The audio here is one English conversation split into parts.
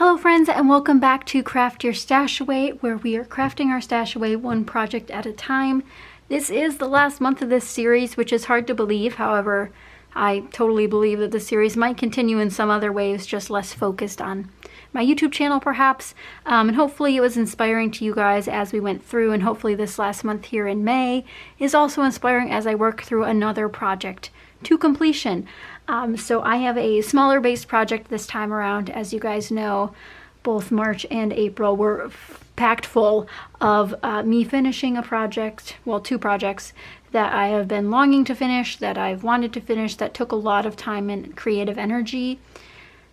Hello friends, and welcome back to Craft Your Stash Away, where we are crafting our stash away one project at a time. This is the last month of this series, which is hard to believe. However, I totally believe that the series might continue in some other ways, just less focused on my YouTube channel perhaps. And hopefully it was inspiring to you guys as we went through, and hopefully this last month here in May is also inspiring as I work through another project to completion. So I have a smaller based project this time around. As you guys know, both March and April were packed full of me finishing a project, well, two projects that I have been longing to finish, that I've wanted to finish, that took a lot of time and creative energy.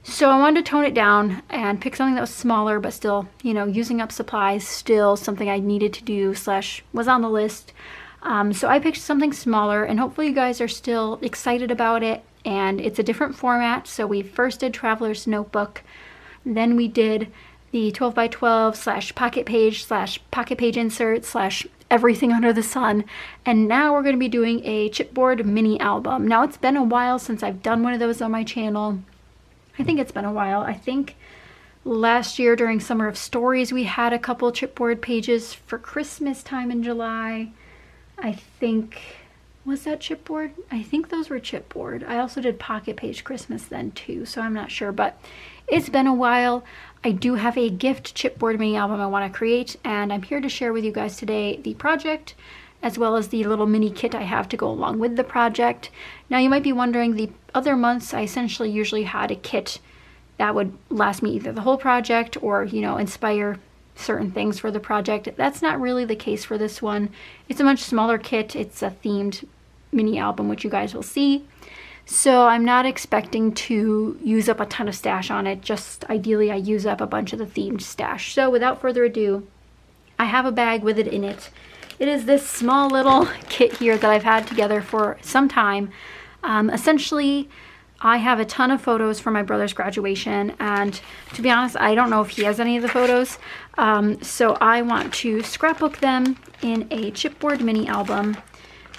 So I wanted to tone it down and pick something that was smaller, but still, you know, using up supplies, still something I needed to do / was on the list. So I picked something smaller, and hopefully you guys are still excited about it. And it's a different format. So we first did Traveler's Notebook, then we did the 12 by 12 / pocket page / pocket page insert / everything under the sun. And now we're going to be doing a chipboard mini album. Now it's been a while since I've done one of those on my channel. I think it's been a while. I think last year during Summer of Stories we had a couple chipboard pages for Christmas time in July. I think, was that chipboard? I think those were chipboard. I also did pocket page Christmas then too, so I'm not sure, but it's been a while. I do have a gift chipboard mini album I want to create, and I'm here to share with you guys today the project as well as the little mini kit I have to go along with the project. Now you might be wondering, the other months I essentially usually had a kit that would last me either the whole project or, you know, inspire certain things for the project. That's not really the case for this one. It's a much smaller kit. It's a themed mini album, which you guys will see. So I'm not expecting to use up a ton of stash on it. Just ideally I use up a bunch of the themed stash. So without further ado, I have a bag with it in it. It is this small little kit here that I've had together for some time. Essentially, I have a ton of photos from my brother's graduation, and to be honest, I don't know if he has any of the photos. So I want to scrapbook them in a chipboard mini album.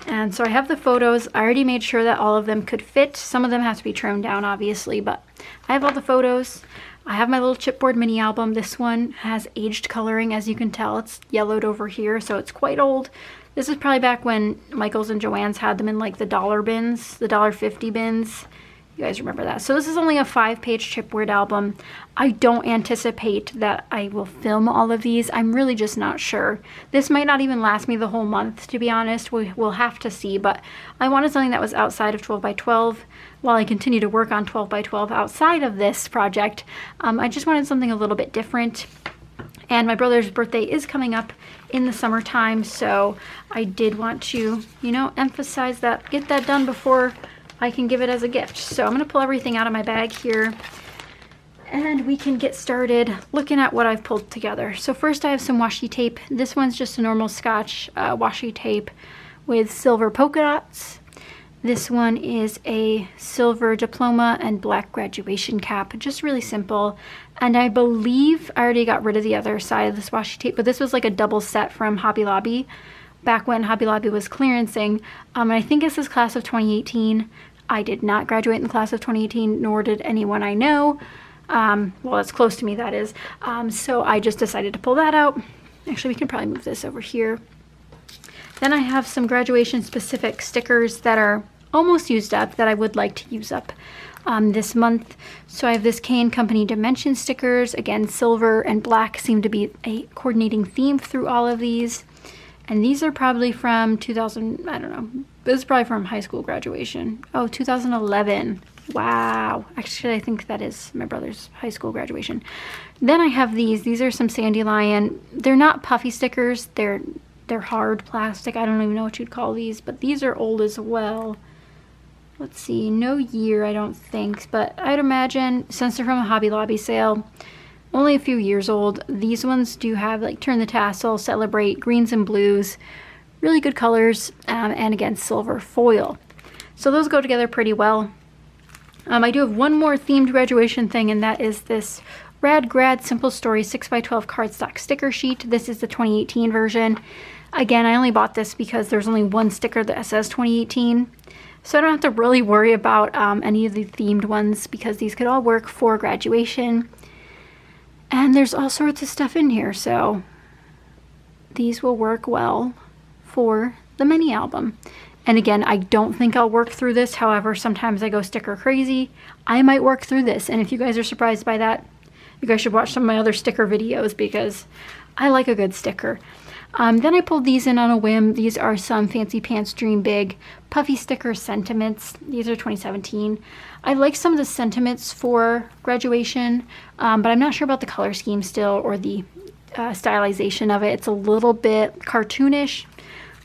And so I have the photos. I already made sure that all of them could fit. Some of them have to be trimmed down, obviously, but I have all the photos. I have my little chipboard mini album. This one has aged coloring, as you can tell. It's yellowed over here, so it's quite old. This is probably back when Michael's and Joann's had them in like the dollar bins, the $1.50 bins. You guys remember that. So this is only a 5-page chipboard album. I don't anticipate that I will film all of these. I'm really just not sure. This might not even last me the whole month, to be honest. We'll have to see, but I wanted something that was outside of 12 by 12 while I continue to work on 12 by 12 outside of this project. I just wanted something a little bit different. And my brother's birthday is coming up in the summertime, so I did want to, you know, emphasize that, get that done before I can give it as a gift. So I'm going to pull everything out of my bag here, and we can get started looking at what I've pulled together. So first I have some washi tape. This one's just a normal Scotch washi tape with silver polka dots. This one is a silver diploma and black graduation cap, just really simple. And I believe I already got rid of the other side of this washi tape, but this was like a double set from Hobby Lobby back when Hobby Lobby was clearancing. And I think this is class of 2018. I did not graduate in the class of 2018, nor did anyone I know. Well, it's close to me, that is. So I just decided to pull that out. Actually, we can probably move this over here. Then I have some graduation specific stickers that are almost used up that I would like to use up this month. So I have this K & Company Dimension stickers. Again, silver and black seem to be a coordinating theme through all of these. And these are probably from 2000, I don't know. This is probably from high school graduation. Oh, 2011. Wow. Actually, I think that is my brother's high school graduation. Then I have these. These are some Dandelion. They're not puffy stickers. They're hard plastic. I don't even know what you'd call these, but these are old as well. Let's see. No year, I don't think, but I'd imagine, since they're from a Hobby Lobby sale, only a few years old. These ones do have like Turn the Tassel, Celebrate, greens and blues, really good colors, and again, silver foil. So those go together pretty well. I do have one more themed graduation thing, and that is this Rad Grad Simple Story 6x12 cardstock sticker sheet. This is the 2018 version. Again, I only bought this because there's only one sticker that says 2018. So I don't have to really worry about any of the themed ones because these could all work for graduation. And there's all sorts of stuff in here, so these will work well for the mini album. And again, I don't think I'll work through this. However, sometimes I go sticker crazy. I might work through this. And if you guys are surprised by that, you guys should watch some of my other sticker videos because I like a good sticker. Then I pulled these in on a whim. These are some Fancy Pants Dream Big Puffy Sticker Sentiments. These are 2017. I like some of the sentiments for graduation, but I'm not sure about the color scheme still or the stylization of it. It's a little bit cartoonish.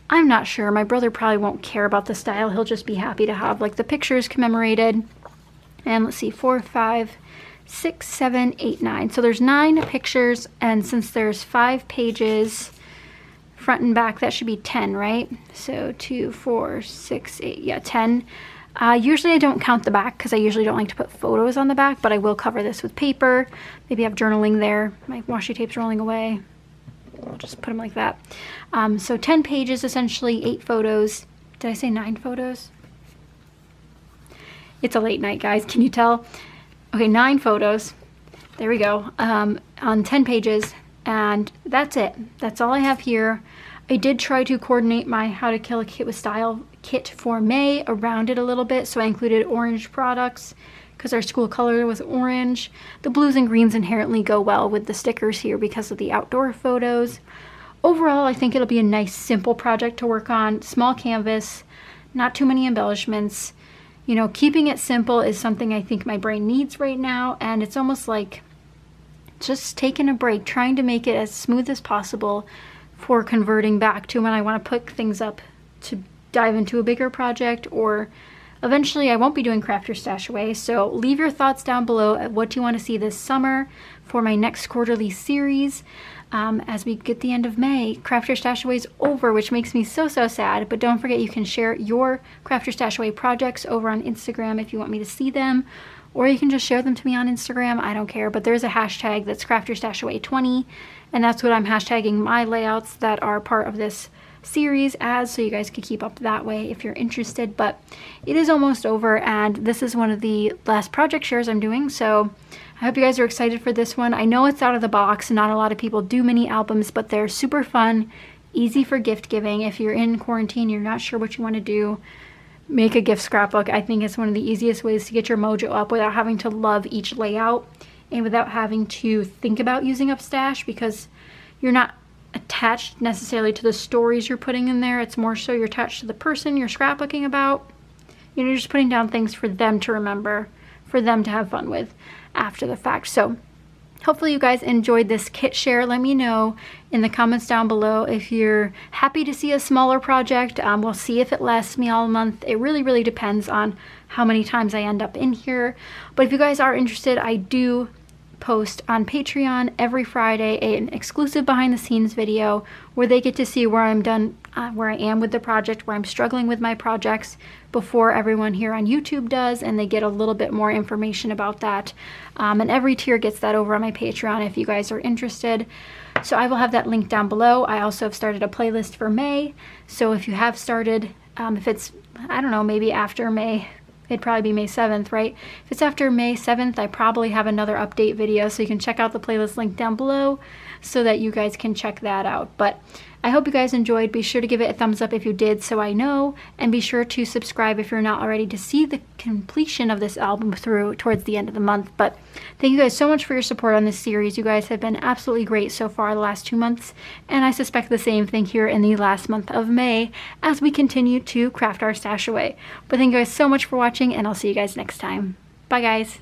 I'm not sure. My brother probably won't care about the style. He'll just be happy to have like the pictures commemorated. And let's see, 4, 5, 6, 7, 8, 9. So there's 9 pictures, and since there's 5 pages front and back, that should be 10, right? So 2, 4, 6, 8, yeah, 10. Usually I don't count the back because I usually don't like to put photos on the back, but I will cover this with paper. Maybe have journaling there. My washi tape's rolling away. I'll just put them like that. So 10 pages, essentially 8 photos. Did I say 9 photos? It's a late night, guys. Can you tell? Okay, 9 photos. There we go. On 10 pages. And that's it. That's all I have here. I did try to coordinate my How to Kill a Kit with Style kit for May around it a little bit. So I included orange products because our school color was orange. The blues and greens inherently go well with the stickers here because of the outdoor photos. Overall, I think it'll be a nice, simple project to work on. Small canvas, not too many embellishments. You know, keeping it simple is something I think my brain needs right now. And it's almost like just taking a break, trying to make it as smooth as possible for converting back to when I want to put things up to dive into a bigger project, or eventually I won't be doing Craft Your Stash Away. So leave your thoughts down below at what do you want to see this summer for my next quarterly series. As we get the end of May, Craft Your Stash Away is over, which makes me so sad. But don't forget, you can share your Craft Your Stash Away projects over on Instagram if you want me to see them, or you can just share them to me on Instagram. I don't care, but there's a hashtag that's Craft Your Stash Away 20, and that's what I'm hashtagging my layouts that are part of this series as, so you guys can keep up that way if you're interested. But it is almost over, and this is one of the last project shares I'm doing, so I hope you guys are excited for this one. I know it's out of the box. Not a lot of people do mini albums, but they're super fun, easy for gift giving. If you're in quarantine, you're not sure what you want to do, make a gift scrapbook. I think it's one of the easiest ways to get your mojo up without having to love each layout and without having to think about using up stash, because you're not attached necessarily to the stories you're putting in there. It's more so you're attached to the person you're scrapbooking about. You know, you're just putting down things for them to remember, for them to have fun with after the fact. So hopefully you guys enjoyed this kit share. Let me know in the comments down below if you're happy to see a smaller project. We'll see if it lasts me all month. It really depends on how many times I end up in here. But if you guys are interested, I do post on Patreon every Friday an exclusive behind the scenes video where they get to see where I'm done, where I am with the project, where I'm struggling with my projects before everyone here on YouTube does, and they get a little bit more information about that. And every tier gets that over on my Patreon if you guys are interested. So I will have that link down below. I also have started a playlist for May. So if you have started, if it's, I don't know, maybe after May, it'd probably be May 7th, right? If it's after May 7th, I probably have another update video, so you can check out the playlist link down below so that you guys can check that out. But I hope you guys enjoyed. Be sure to give it a thumbs up if you did, so I know, and be sure to subscribe if you're not already to see the completion of this album through towards the end of the month. But thank you guys so much for your support on this series. You guys have been absolutely great so far the last 2 months, and I suspect the same thing here in the last month of May as we continue to craft our stash away. But thank you guys so much for watching, and I'll see you guys next time. Bye guys.